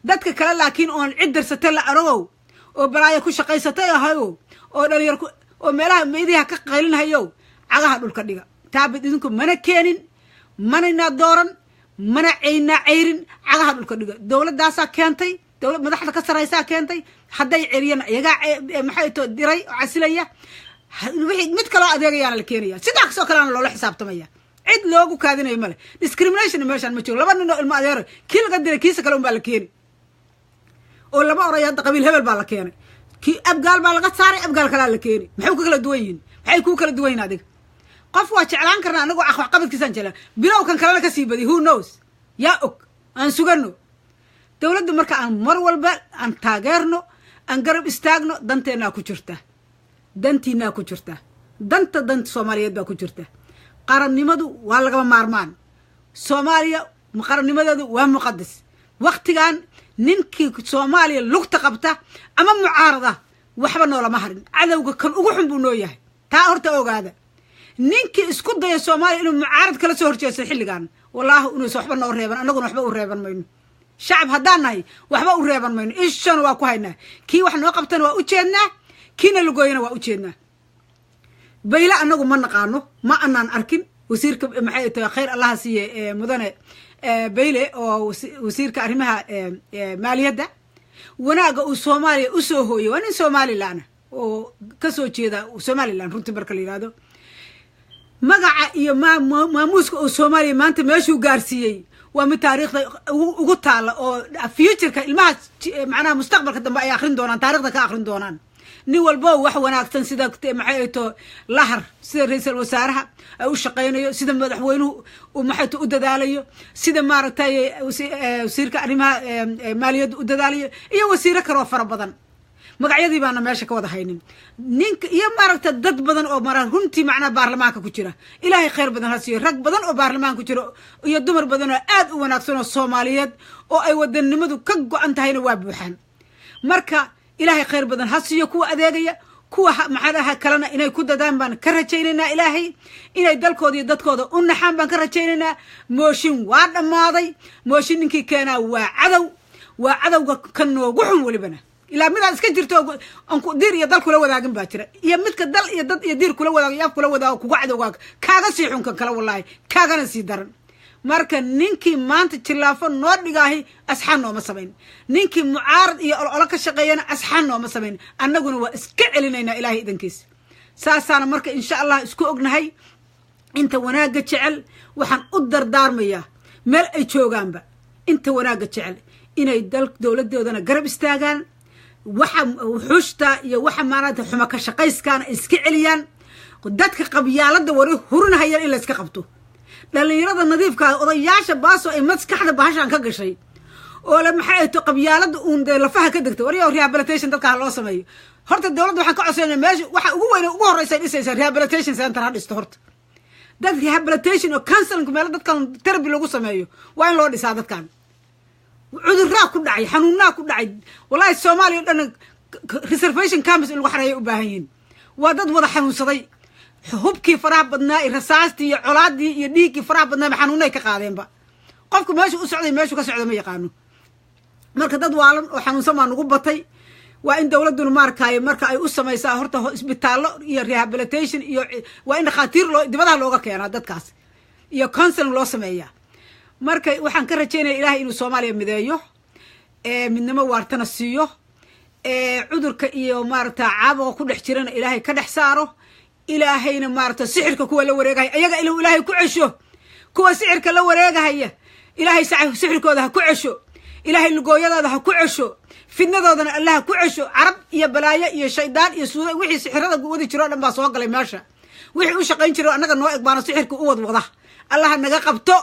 dadka kale laakiin oon cid darsatay la aragow oo balaaya ku shaqaysatay ahayo oo dhalinyar oo meelaha meediyaha ka qaylinayo cagaha dhulka dhiga taabid idinku mana keenin mana dooran mana ceyrin cagaha dhulka dhiga dawladdaasa keentay dawlad madaxda ka sareysa keentay hadday ceriyana iyaga maxay to diray casilaya wixii mid kale adeegayana la keenaya sidaa soo kale loo xisaabtamaya cid loogu kaadinayo male discrimination meeshan ma jiro laba nin oo ilmo adeer kii laga diray kiisa kale baa la keenay oo laba oray hadda qabiil hebel baa la keenay kii abgaal baa laga saaray abgaal kale la keenay maxay ku kala duwan yihiin maxay ku kala duwan yihiin adiga qof waa jeclaan karnaa anagu wax qabadkiisan jeclaan bilowkan kale ka sii badi who knows yaa og aan sugano dawladda marka aan mar walba aan taageerno aan garab istaagno danteena ku jirta dantiina ku jirta danta Soomaaliyeed baa ku jirta qarannimadu waa laga maarmaan Soomaaliya qarannimadeedu waa muqaddas waqtigan ninkii Soomaaliya lugta qabta ama mucaarada waxba noolama harin cadawga kan ugu xun buu noo yahay taa horta ogaada ninkii isku daya Soomaaliya inuu mucaarad kala soo horjeesto xilligan wallahi inuu waxba noo reeban annaguna waxba u reeban mayno shacab haddaan nahay waxba u reeban mayno ishan waa ku haynaa kii wax noo qabtana waa u jeednaa kiina lugooyana waa u jeednaa bayla annagu ma naqaano ma annaan arkin wasiirka maxay tahay khayr allah siiye mudane bayle oo wasiirka arrimaha maaliyadda wanaaga uu Soomaaliya u soo hooyay waa nin Somaliland oo ka soo jeeda Somaliland runtii marka la yiraahdo magaca iyo maamuuska oo Soomaaliya maanta meeshuu gaarsiiyay waa mid taariikhda ugu taala oo future-ka ilmaha macnaha mustaqbalka dambe ay akhrin doonaan taariikhda ka akhrin doonaan nin walba wax wanaagsan sida maxay to lahar sida ra'iisul wasaaraha ay u shaqeynayo sida madaxweynuhu uu maxay u dadaalayo sida maaragtay wasiirka arrimaha maaliyadda u dadaalayo iyo wasiiro kale oo fara badan magacyadii baana meesha ka wada haynin ninka iyo maaragta dad badan oo maran runtii macna baarlamaanka ku jira ilaahay khayr badan ha siiyo rag badan oo baarlamaanka ku jira iyo dumar badan oo aad u wanaagsan oo Soomaaliyeed oo ay wadanimadu ka go'an tahayna waa buuxan marka ilaahay khayr badan ha siiyo kuwa adeegaya kuwa maxadaha kalena inay ku dadaan baan ka rajaynaynaa ilaahay inay dalkooda iyo dadkooda u naxaan baan ka rajaynaynaa mooshin waa dhamaaday mooshin ninkii keenaa waa cadawga ka noogu xun walibana ilaa midaad iska jirto anku diir iyo dal kula wadaagin baa jira iyo midka dal iyo dad iyo diir kula wadaag iyo af kula wadaag kugu cadawga kaaga sii xunkan kala wallahi kaagana sii daran marka ninkii maanta jilaafo noo dhigaahi asxaan nooma samayn ninkii mucaarad iyo olola ka shaqeeyana asxaan nooma samayn annaguna waa iska celinaynaa ilaahay idankiisa saasaana marka insha allah isku ognahay inta wanaaga jecel waxaan u dardaarmayaa meel ay joogaanba inta wanaaga jecel inay dowladoodana garab istaagaan waxa xushta iyo waxa maarada xuma ka shaqayskaana iska celiyaan dadka qabyaalada wari hurunayaan in la iska qabto dhalinyarada nadiifka odayaasha baaso ay maskaxda bahashan ka gashay oo la maxay to qabyaalada uun lafaha ka degtay wariyo rehabilitation dadka loo sameeyo horta dawladda waxaan ka codsanay meesha waxa ugu weyn ugu horeysa dhisaysa rehabilitation center hadhisto horta dad rehabilitation oo counseling meel dadkan therapy lagu sameeyo waa in loo dhisaa dadkan cudurraa ku dhacay xanuunaa ku dhacay wallahi Soomaaliya dhan reservation camps in lagu xareeyo u baahan yihiin waa dad wada xanuunsaday hubkii faraha badnaa iyo rasaastii iyo colaadii iyo dhiigii faraha badnaa xanuunay ka qaadeenba qofku meesha u socday meesha ka socdo ma yaqaano marka dad waalan oo xanuunsan baa nagu batay waa in dawladdu markay marka ay u samaysaa horta isbitaallo iyo rehabilitation iyo waa in dhaqaatiir dibadaha looga keenaa dadkaas iyo counseling loo sameeyaa marka waxaan ka rajaynayaa ilaahay inuu Soomaaliya mideeyo midnimo waartana siiyo cudurka iyo maaragta caabuqa ku dhex jirana ilaahay ka dhex saaro ilaahayna maaragta sixirka kuwa la wareegay ayaga inuu ilaahay ku cesho kuwa sixirka la wareegaya ilaahay sixirkooda ha ku cesho ilaahay lugooyadooda ha ku cesho fidnadoodana Allah ha ku cesho carab iyo balaayo iyo shaydaan iyo suuday wixii sixirada wadi jiro dhan baa soo galay meesha wixii u shaqayn jiro annaga noo egbaano sixirka u wada Allah naga qabto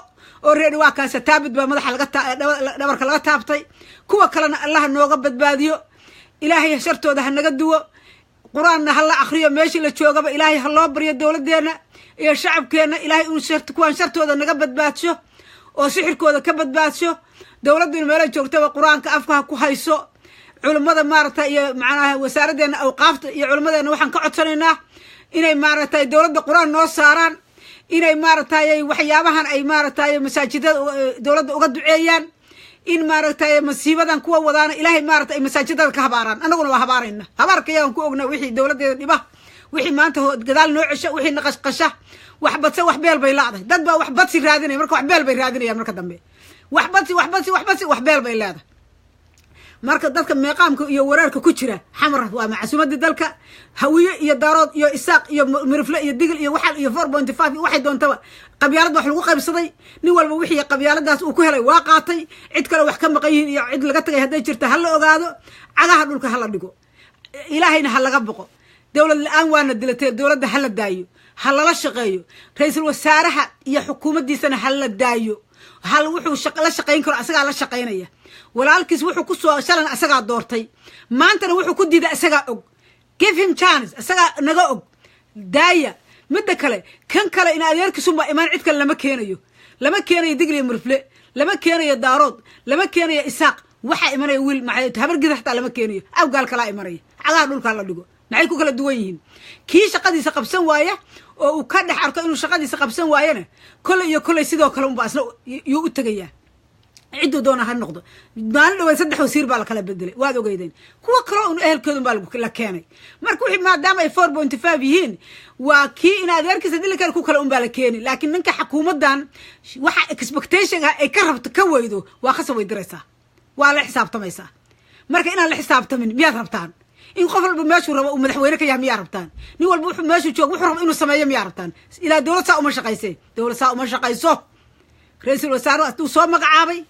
oo reer waa kaas taabid ba madaxa laga dhabarka laga taabtay kuwa kalena Allah nooga badbaadiyo ilaahay shartooda ha naga duwo quraanna hal akhriyo meeshii la joogaba ilaahay ha loo bariyo dawladeena iyo shacabkeena ilaahay uu shartu kuwan shartooda naga badbaadiyo oo sixirkooda ka badbaadiyo dawladdu meel ay joogtaba quraanka afka ku hayso culimada maaragtay iyo macnaha wasaaraddeena awqaafta iyo culimadeena waxaan ka codsanaynaa inay maaragtay dawladda quraan noo saaraan inay maaragtay waxyaabahan ay maaragtay masaajidada dawladda uga duceeyaan in maaragtay masiibadan kuwa wadaana ilaahay maaragtay masaajidada ka habaaraan anaguna waa habaarayna habaarkayaan ku ogna wixii dawladeeda dhiba wixii maanta gadaal noo cisho wixii naqashqasha wax badse wax beel bay leedahay dad baa wax badsi raadinay marka wax beel bay raadinayaan marka dambe wax badsi wax beel bay leedahay marka dadka meeqaamka iyo wareerka ku jira xamar waa macsuumadii dalka hawiye iyo daarood iyo isaaq iyo mirfle iyo digil iyo waxal iyo 4.5 waxay doontaba qabyaalad wax lagu qaybsaday nin walba wixii qabyaaladaas uu ku helay waa qaatay cid kale wax ka maqayin iyo cid laga tagay haday jirto hal la ogaado cagaha dhulka hal la dhigo ilaahayna hal laga boqo dawlad la'aan waana dilatay dawladda hal la daayo hal la shaqeeyo ra'iisul wasaaraha iyo xukuumaddiisana hal la daayo hal wuxuu la shaqeyn karo asaga la shaqeynaya walaalkiis wuxuu ku soo shalan asaga doortay maantana wuxuu ku diiday asaga og give him chance asaga naga og daaya midda kale kan kale in adeerkiisu ma iman cid kale lama keenayo digli murfle lama keenayo daarood lama keenayo isaaq waxa imanaya wiil maxay habar gida xataa lama keenayo awgaal kala imanaya cagaha dhulka la dhigo maxay ku kala duwan yihiin kii shaqadiisa qabsan waaya oo uu ka dhex arko inuu shaqadiisa qabsan waayana kolley iyo kolley sidoo kale unbaa isna yuu u tegayaa cidduu doona ha noqdo maalin dhaweed 3 wasiir baa la kala bedelay waad ogeydeen kuwa kale un ehelkoodun baa la keenay marka wixii maadaama ay 4.5 yihiin waa kii in adeerkiisa dilkan ku kale un baa la keenay laakiin ninka xukuumadan waxa expectation ay ka rabto ka weydo waa khasab way diraysaa waa la xisaabtamaysaa marka inaan la xisaabtamin miyaad rabtaan in qof walba meeshuu rabo uu madaxweyne ka yahay miyaa rabtaan nin walba wuxuu meeshuu joogo wuxuu rabo inuu sameeyo miyaa rabtaan ilaa dowlad saa uma shaqaysay dowlad saa uma shaqayso ra'iisul wasaare hadduu soo magacaabay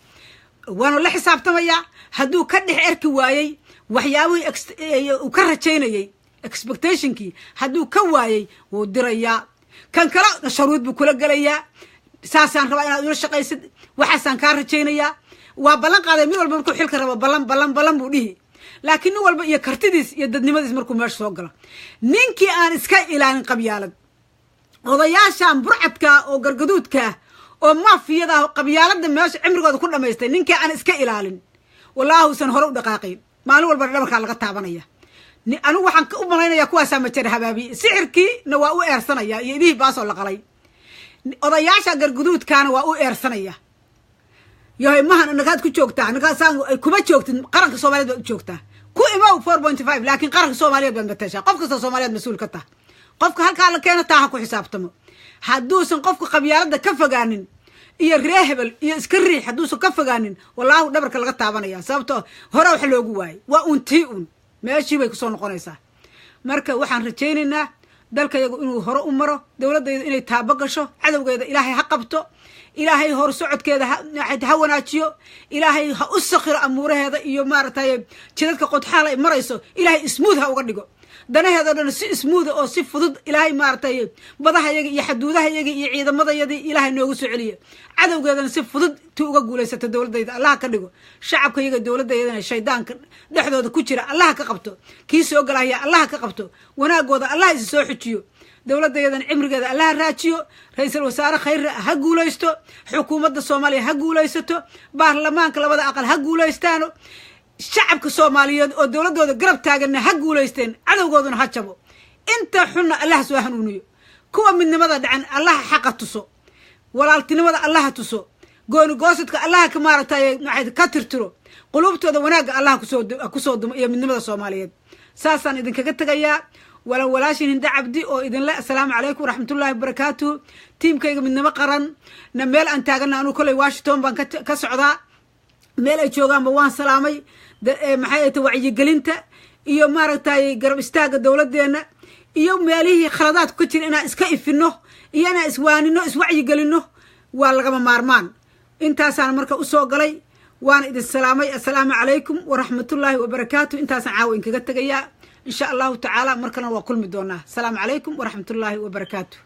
waanu la xisaabtamayaa hadduu ka dhex erki waayey waxyaabihii uu ka rajaynayey expectationkii hadduu ka waayey wuu dirayaa kan kale sharuud buu kula gelayaa saasaan rabaa inaad ula shaqaysid waxaasaan kaa rajaynayaa waa ballan qaaday mid walba markuu xilka rabo ballan buu dhihi laakiin nin walba iyo kartidiis iyo dadnimadiis markuu meesha soo galo ninkii aan iska ilaalin qabyaalad odayaashaan burcadka oo gargaduudka oo maafiyada qabyaalada meesha cimrigooda ku dhamaystay ninkii aan iska ilaalin wallaahi san hore u dhaqaaqay maalin walba dhabarka laga taabanaya anigu waxaan u malaynayaa kuwaasaa ma jira habaabi sixirkiina waa u eersanaya iyo idihii baasoo la qalay odayaasha gargaduudkaana waa u eersanaya yahay mahan nagaad ku joogtaa nagaasaan kuma joogtin qaranka Soomaaliyeed baad u joogtaa ku imaw 4.5 laakiin qaranka Soomaaliyeed baad matashaa qof kasta Soomaaliyeed mas'uul ka tahay qofka halka la keeno taa ku xisaabtamo hadduusan qofka qabyaalada ka fogaanin iyo reehbel iyo iska riix hadduusan ka fogaanin wallaahi dhabarka laga taabanaya sababtoo hore wax loogu waayay waa untii meeshii bay ku soo noqonaysaa marka waxaan rajaynaynaa dalkayagu inuu hore u maro dawladdeedu inay taaba gasho cadawgeeda ilaahay ha qabto ilaahay hor socodkeeda ha wanaajiyo ilaahay ha u sakhiro amuuraheeda iyo maaragtay jidadka qodxaal ay marayso ilaahay ismuud ha uga dhigo danaheeda dhan si ismuud oo si fudud ilaahay maaragtay badahayaga iyo xaduudahayaga iyo ciidamadayada ilaahay noogu soo celiyo cadawgeedana si fudud tii uga guulaysato dawladdeeda allah ka dhigo shacabkayaga dawladdeedana shaydaanka dhexdooda ku jira allah ka qabto kii soo galaya allah ka qabto wanaagooda allah is soo xujiyo dawladdeedan cimrigeeda allah raajiyo ra'iisul wasaare khayr ha guulaysto xukuumadda Soomaaliya ha guulaysato baarlamaanka labada aqal ha guulaystaano shacabka Soomaaliyeed oo dawladooda garab taagan ha guulaysteen cadawgooduna ha jabo inta xunna allah soo hanuuniyo kuwa midnimada dhacan allah xaqa tuso walaaltinimada allah tuso gooni goosadka allah ka maartay ka tirtiro qulubtooda wanaaga allah ku soo dumo iyo midnimada Soomaaliyeed saasaan idinkaga tagayaa walaashin Hinda Cabdi oo idin la assalaamu calaykum waraxmatullaahi wabarakaatuh tiimkayga midnimo qaran na meel aan taagana anu kulay Washington baan ka socdaa meel ay joogaan ba waan salaamay maxay ay wacyi gelinta iyo maaragtay garab istaaga dawladeena iyo meelihii khaladaad ku jira inaan iska ifino iyo inaan iswaanino iswacyi gelino waa laga maarmaan intaasaan marka u soo galay waan idin salaamay assalaamu calaykum waraxmatullaahi wabarakaatuh intaasaan caawin kaga tagayaa إن شاء الله تعالى مركنا وكل مدونا السلام عليكم ورحمة الله وبركاته.